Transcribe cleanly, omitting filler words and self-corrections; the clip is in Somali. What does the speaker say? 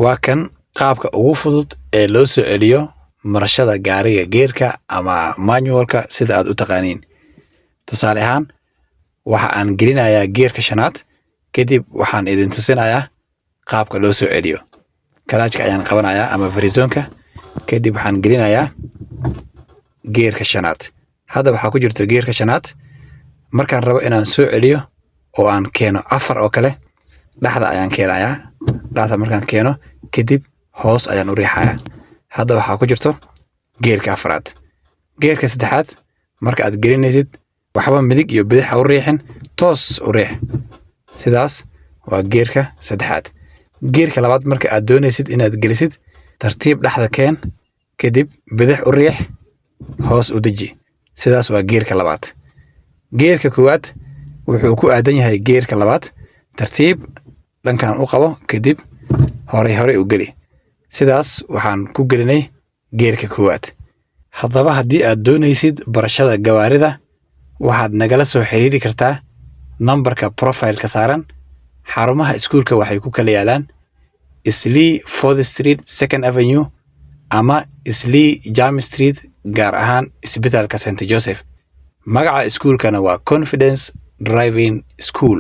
waa kan qaabka ugu fudud ee loo soo celiyo marashada gaariga geerka ama manualka sida aad u taqaaniin. Tusaale ahaan, waxa aan gelinayaa geerka shanaad, kadib waxaan idin tusinayaa qaabka loo soo celiyo. Kalaajka ayaan qabanayaa ama fariisoonka, kadib waxaan gelinayaa geerka shanaad. Hadda waxaa ku jirta geerka shanaad. Markaan rabo inaan soo celiyo oo aan keeno 4 oo kale, dhaxda ayaan keenayaa. Dhaxda markaan keeno, kadib hoos ayaan u riixayaa. Hadda waxaa ku jirto geerka 4aad. Geerka 3aad marka aad gelinaysid, waxba midig iyo bidix u riixin, toos u riix. Sidaas waa geerka 3aad. Geerka 2aad marka aad doonaysid inaad gelisid, tartiib dhaxda keen, kadib bidix u riix, hoos u deji. Sidaas waa geerka 2aad. Geerka 1aad wuxuu ku aadan yahay geerka 2aad. Tartiib dhankan u qabo, kadib hore u geli. Sidaas waxaan ku gelinay geerka 1aad. Haddaba haddii aad doonaysid barashada gawaarida, waxaad nagala soo xiriiri kartaa nambarka profile-ka saaran. Xarumaha iskuulka waxay ku kala yaalaan Islii 4th Street 2nd Avenue ama Islii Jam Street, gaar ahaan isbitaalka St. Joseph. Magaca iskuulkana waa Confidence Driving School.